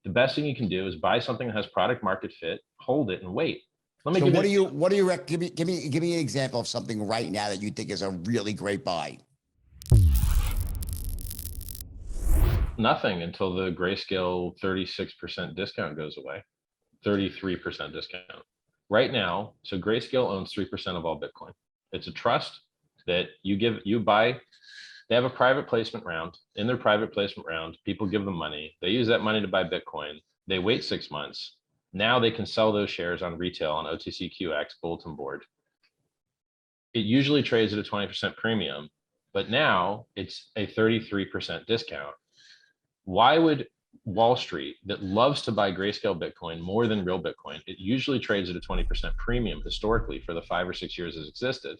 the best thing you can do is buy something that has product market fit, hold it and wait. Let me So give what do you give me an example of something right now that you think is a really great buy. Nothing until the Grayscale 36% discount goes away, 33% discount. Right now, so Grayscale owns 3% of all Bitcoin. It's a trust that you buy. They have a private placement round. In their private placement round, people give them money. They use that money to buy Bitcoin. They wait 6 months. Now they can sell those shares on retail on OTCQX bulletin board. It usually trades at a 20% premium, but now it's a 33% discount. Why would Wall Street, that loves to buy Grayscale Bitcoin more than real Bitcoin, it usually trades at a 20% premium historically for the 5 or 6 years it's existed.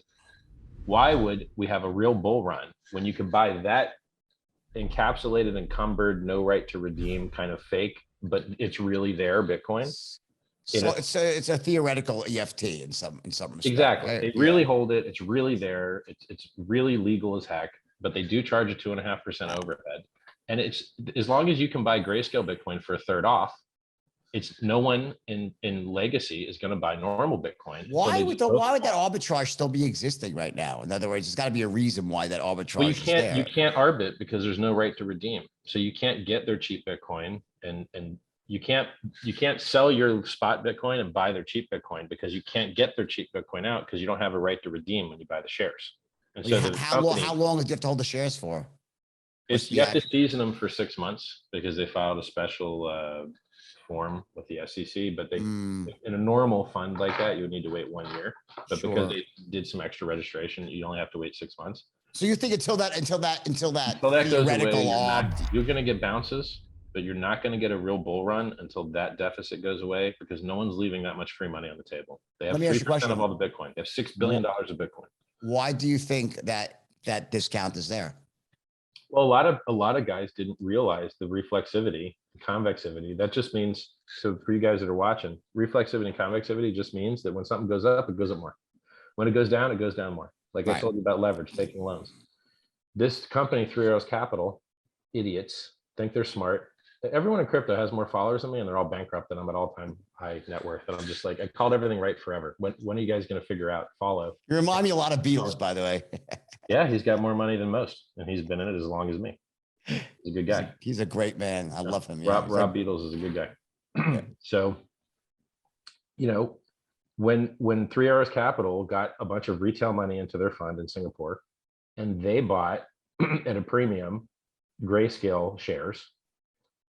Why would we have a real bull run when you can buy that encapsulated, encumbered, no right to redeem kind of fake, but it's really there Bitcoin? So it's a theoretical EFT in some respect. Exactly. Right? They really hold it. It's really there. It's really legal as heck, but they do charge a 2.5% overhead. And it's, as long as you can buy Grayscale Bitcoin for a third off, it's no one in legacy is going to buy normal Bitcoin. Why would that arbitrage still be existing right now? In other words, there's got to be a reason why that arbitrage is there. You can't arbit because there's no right to redeem. So you can't get their cheap Bitcoin, and you can't sell your spot Bitcoin and buy their cheap Bitcoin because you can't get their cheap Bitcoin out because you don't have a right to redeem when you buy the shares. And so how long do you have to hold the shares for? You have to season them for 6 months because they filed a special form with the SEC, but they in a normal fund like that, you would need to wait 1 year. But because they did some extra registration, you only have to wait 6 months. So you think until that theoretical you're going to get bounces, but you're not going to get a real bull run until that deficit goes away because no one's leaving that much free money on the table. They have 3% of all the Bitcoin. They have $6 billion of Bitcoin. Why do you think that discount is there? Well, a lot of guys didn't realize the reflexivity, convexivity. That just means, so for you guys that are watching, reflexivity and convexivity just means that when something goes up, it goes up more. When it goes down more. Like I told you about leverage, taking loans. This company, Three Arrows Capital, idiots, think they're smart. Everyone in crypto has more followers than me and they're all bankrupt and I'm at all-time high net worth. And I'm just like, I called everything right forever. When are you guys going to figure out follow? You remind me a lot of Beatles, by the way. Yeah, he's got more money than most and he's been in it as long as me. He's a good guy. He's a great man. I love him. Yeah. Rob Beatles is a good guy. So, when Three Arrows Capital got a bunch of retail money into their fund in Singapore and they bought at a premium Grayscale shares,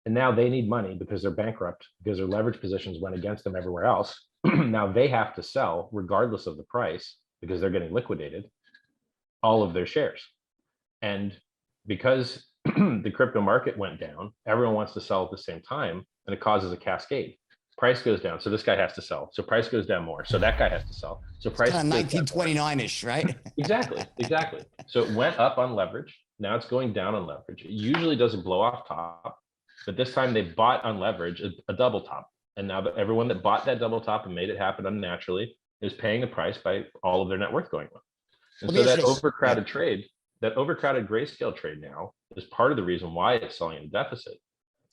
and now they need money because they're bankrupt because their leverage positions went against them everywhere else. Now they have to sell regardless of the price because they're getting liquidated all of their shares. And because the crypto market went down, everyone wants to sell at the same time and it causes a cascade. Price goes down, so this guy has to sell. So price goes down more, so that guy has to sell. So price kind of 1929-ish, right? Exactly. So it went up on leverage. Now it's going down on leverage. It usually doesn't blow off top, but this time they bought on leverage a double top. And now that everyone that bought that double top and made it happen unnaturally is paying the price by all of their net worth going up. And so that overcrowded trade, that overcrowded Grayscale trade now is part of the reason why it's selling in a deficit.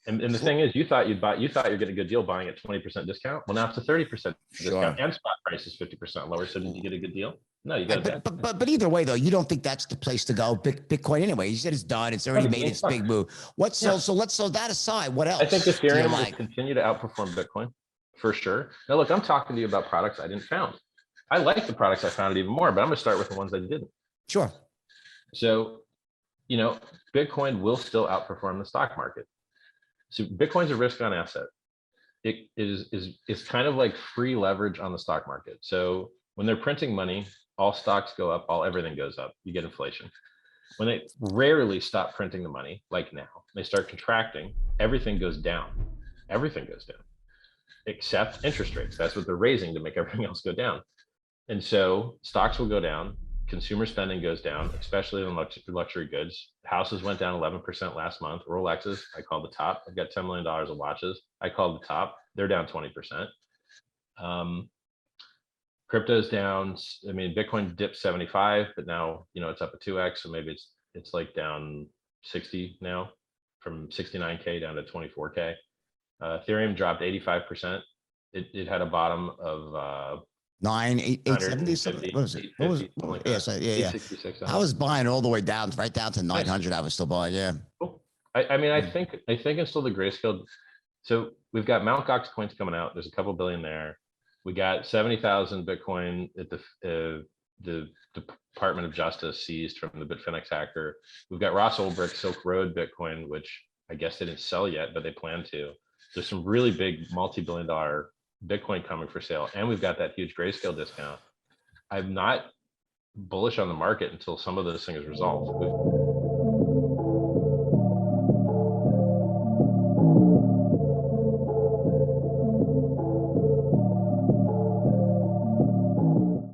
And the thing is, you thought you'd get a good deal buying at 20% discount. Well, now it's a 30% discount and spot price is 50% lower. So did you get a good deal? No, you got it. But either way, though, you don't think that's the place to go. Bitcoin anyway. You said it's done. It's already made its big move. So that aside, what else? I think Ethereum will continue to outperform Bitcoin for sure. Now, look, I'm talking to you about products I didn't found. I like the products I founded even more, but I'm going to start with the ones I didn't. Sure. So, Bitcoin will still outperform the stock market. So Bitcoin's a risk-on asset. It is kind of like free leverage on the stock market. So when they're printing money, all stocks go up, everything goes up. You get inflation. When they rarely stop printing the money, like now, they start contracting, everything goes down. Everything goes down, except interest rates. That's what they're raising to make everything else go down. And so stocks will go down. Consumer spending goes down, especially in luxury goods. Houses went down 11% last month. Rolexes, I called the top. I've got $10 million of watches. I called the top. They're down 20%. Crypto's down. I mean, Bitcoin dipped 75, but now, it's up at 2x. So maybe it's like down 60 now, from 69K down to 24K. Ethereum dropped 85%. It had a bottom of 870 something. 150, What was it? What was 850, it? something like Yeah, that. so, yeah. 866. I was buying all the way down, right down to Nice. 900. I was still buying. Yeah. Cool. I mean, I think until the Grayscale. So we've got Mt. Gox coins coming out. There's a couple billion there. We got 70,000 Bitcoin at the Department of Justice seized from the Bitfinex hacker. We've got Ross Ulbricht Silk Road Bitcoin, which I guess they didn't sell yet, but they plan to. There's some really big multi-billion-dollar Bitcoin coming for sale, and we've got that huge Grayscale discount. I'm not bullish on the market until some of those things resolve.